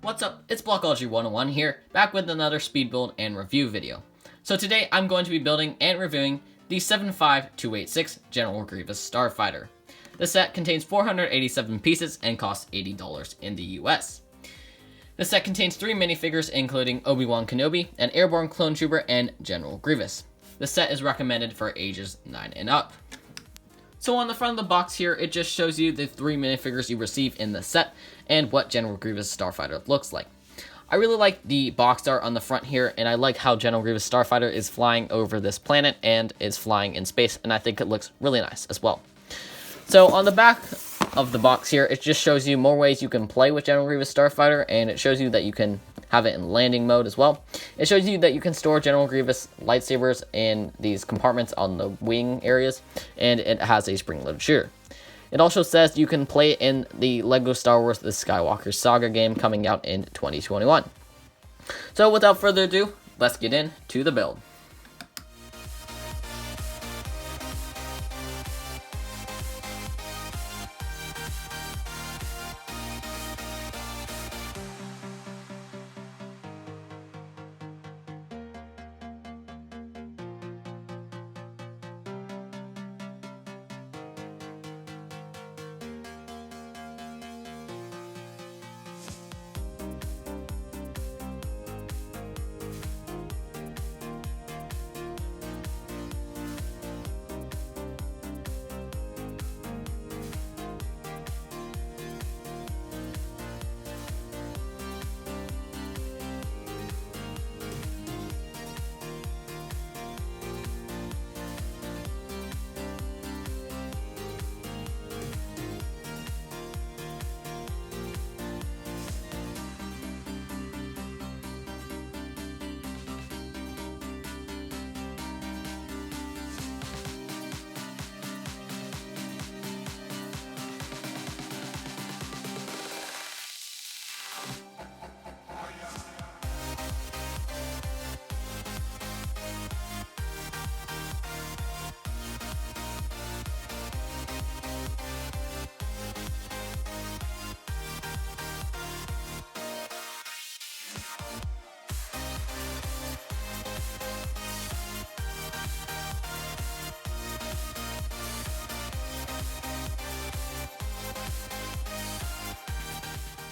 What's up, it's Blockology 101 here, back with another speed build and review video. So today I'm going to be building and reviewing the 75286 General Grievous Starfighter. The set contains 487 pieces and costs $80 in the US. The set contains 3 minifigures including Obi-Wan Kenobi, an airborne clone trooper, and General Grievous. The set is recommended for ages 9 and up. So on the front of the box here, it just shows you the 3 minifigures you receive in the set and what General Grievous Starfighter looks like. I really like the box art on the front here, and I like how General Grievous Starfighter is flying over this planet and is flying in space, and I think it looks really nice as well. So on the back of the box here, it just shows you more ways you can play with General Grievous Starfighter, and it shows you that you can have it in landing mode as well. It shows you that you can store General Grievous lightsabers in these compartments on the wing areas, and it has a spring-loaded shooter. It also says you can play it in the LEGO Star Wars The Skywalker Saga game coming out in 2021. So without further ado, let's get into the build.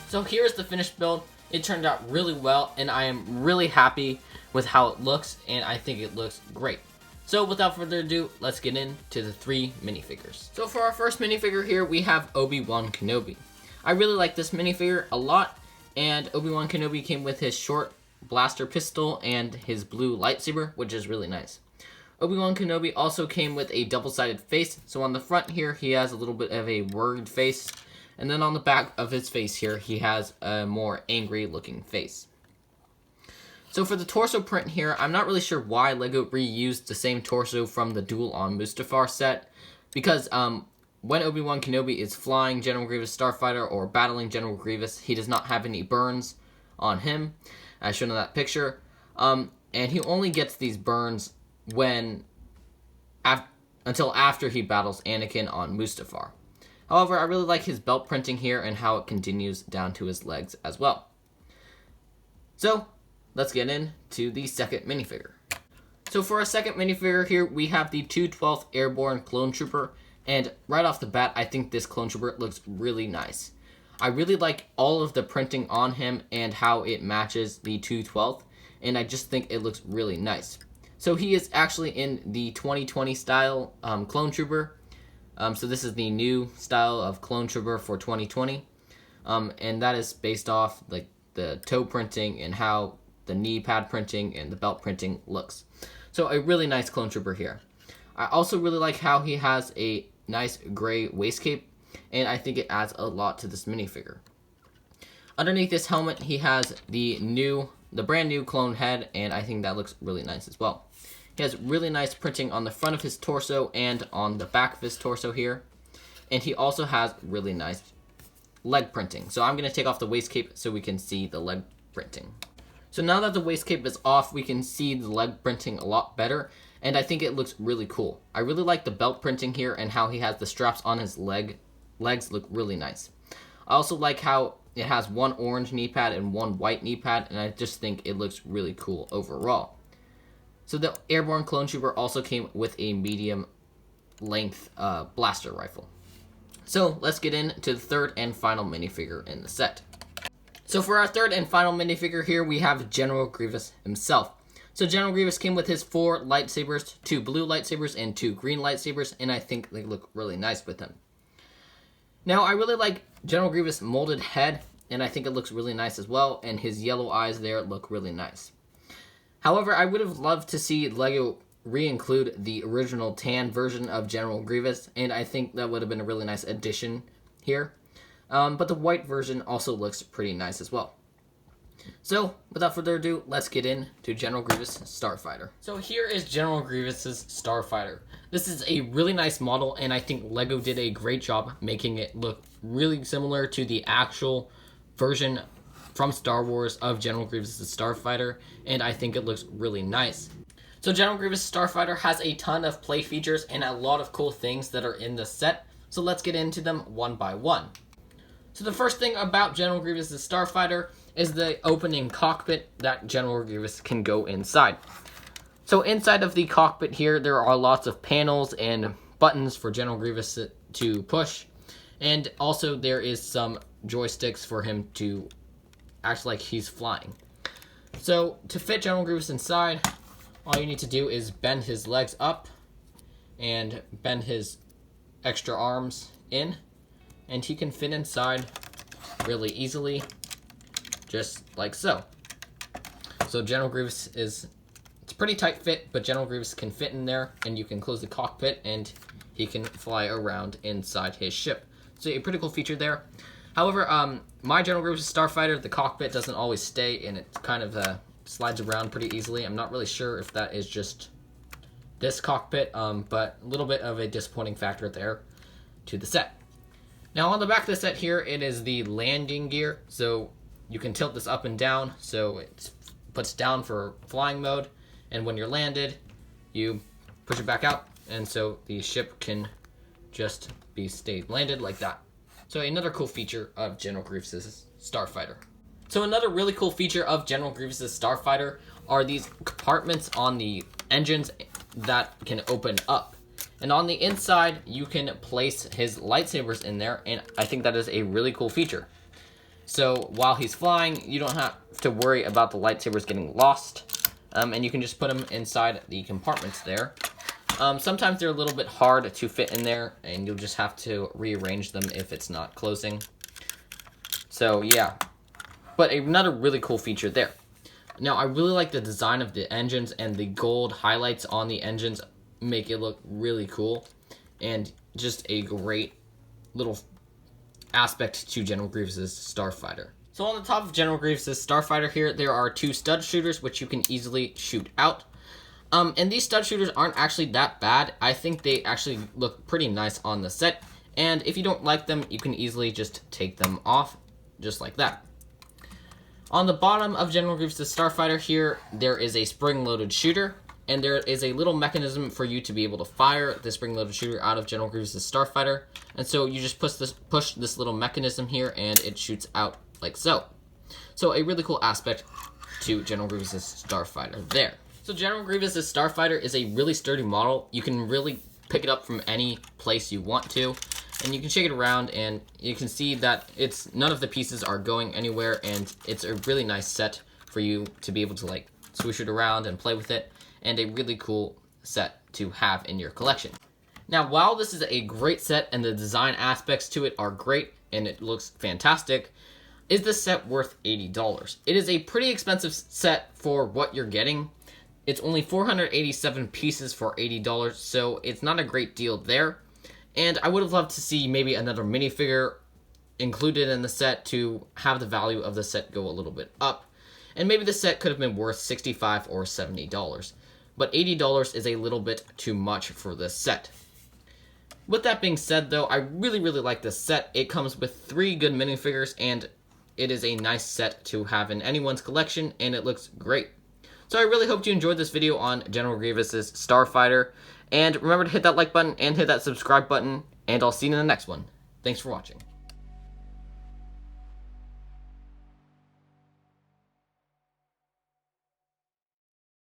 So here's the finished build. It turned out really well, and I am really happy with how it looks, and I think it looks great. So without further ado, let's get into the 3 minifigures. So for our first minifigure here, we have Obi-Wan Kenobi. I really like this minifigure a lot, and Obi-Wan Kenobi came with his short blaster pistol and his blue lightsaber, which is really nice. Obi-Wan Kenobi also came with a double-sided face, so on the front here, he has a little bit of a worried face, and then on the back of his face here, he has a more angry-looking face. So for the torso print here, I'm not really sure why LEGO reused the same torso from the Duel on Mustafar set, because when Obi-Wan Kenobi is flying General Grievous Starfighter or battling General Grievous, he does not have any burns on him, as shown in that picture, and he only gets these burns until after he battles Anakin on Mustafar. However, I really like his belt printing here and how it continues down to his legs as well. So, let's get into the second minifigure. So for our second minifigure here, we have the 212th Airborne Clone Trooper, and right off the bat, I think this Clone Trooper looks really nice. I really like all of the printing on him and how it matches the 212th, and I just think it looks really nice. So he is actually in the 2020 style Clone Trooper. So this is the new style of Clone Trooper for 2020, and that is based off like the toe printing and how the knee pad printing and the belt printing looks. So a really nice Clone Trooper here. I also really like how he has a nice gray waist cape, and I think it adds a lot to this minifigure. Underneath this helmet, he has the brand new clone head, and I think that looks really nice as well. He has really nice printing on the front of his torso and on the back of his torso here. And he also has really nice leg printing. So I'm going to take off the waist cape so we can see the leg printing. So now that the waist cape is off, we can see the leg printing a lot better. And I think it looks really cool. I really like the belt printing here and how he has the straps on his legs look really nice. I also like how it has one orange knee pad and one white knee pad, and I just think it looks really cool overall. So the Airborne Clone Trooper also came with a medium length blaster rifle. So let's get into the third and final minifigure in the set. So for our third and final minifigure here, we have General Grievous himself. So General Grievous came with his 4 lightsabers, 2 blue lightsabers, and 2 green lightsabers, and I think they look really nice with him. Now, I really like General Grievous' molded head, and I think it looks really nice as well, and his yellow eyes there look really nice. However, I would have loved to see LEGO re-include the original tan version of General Grievous, and I think that would have been a really nice addition here. But the white version also looks pretty nice as well. So, without further ado, let's get into General Grievous Starfighter. So here is General Grievous's Starfighter. This is a really nice model, and I think LEGO did a great job making it look really similar to the actual version from Star Wars of General Grievous's Starfighter, and I think it looks really nice. So General Grievous Starfighter has a ton of play features and a lot of cool things that are in the set, so let's get into them one by one. So the first thing about General Grievous's Starfighter is the opening cockpit that General Grievous can go inside. So inside of the cockpit here, there are lots of panels and buttons for General Grievous to push, and also there is some joysticks for him to act like he's flying. So to fit General Grievous inside, all you need to do is bend his legs up and bend his extra arms in, and he can fit inside really easily, just like so. So General Grievous it's a pretty tight fit, but General Grievous can fit in there, and you can close the cockpit and he can fly around inside his ship. So a pretty cool feature there. However, my General Grievous Starfighter, the cockpit doesn't always stay, and it kind of slides around pretty easily. I'm not really sure if that is just this cockpit, but a little bit of a disappointing factor there to the set. Now on the back of the set here, it is the landing gear, so you can tilt this up and down, so it puts down for flying mode, and when you're landed, you push it back out, and so the ship can just stay landed like that. So another cool feature of General Grievous's Starfighter. So another really cool feature of General Grievous's Starfighter are these compartments on the engines that can open up. And on the inside, you can place his lightsabers in there, and I think that is a really cool feature. So while he's flying, you don't have to worry about the lightsabers getting lost, and you can just put them inside the compartments there. Sometimes they're a little bit hard to fit in there, and you'll just have to rearrange them if it's not closing. So yeah, but another really cool feature there. Now I really like the design of the engines, and the gold highlights on the engines make it look really cool, and just a great little aspect to General Grievous's Starfighter. So on the top of General Grievous's Starfighter here, there are 2 stud shooters which you can easily shoot out. And these stud shooters aren't actually that bad. I think they actually look pretty nice on the set, and if you don't like them, you can easily just take them off, just like that. On the bottom of General Grievous's Starfighter here, there is a spring-loaded shooter, and there is a little mechanism for you to be able to fire the spring-loaded shooter out of General Grievous's Starfighter, and so you just push this little mechanism here, and it shoots out like so. So a really cool aspect to General Grievous's Starfighter there. So General Grievous's Starfighter is a really sturdy model. You can really pick it up from any place you want to, and you can shake it around, and you can see that none of the pieces are going anywhere, and it's a really nice set for you to be able to like swoosh it around and play with it, and a really cool set to have in your collection. Now, while this is a great set and the design aspects to it are great and it looks fantastic, is this set worth $80? It is a pretty expensive set for what you're getting. It's only 487 pieces for $80, so it's not a great deal there. And I would have loved to see maybe another minifigure included in the set to have the value of the set go a little bit up. And maybe the set could have been worth $65 or $70. But $80 is a little bit too much for this set. With that being said, though, I really like this set. It comes with 3 good minifigures, and it is a nice set to have in anyone's collection, and it looks great. So I really hope you enjoyed this video on General Grievous's Starfighter. And remember to hit that like button and hit that subscribe button, and I'll see you in the next one. Thanks for watching.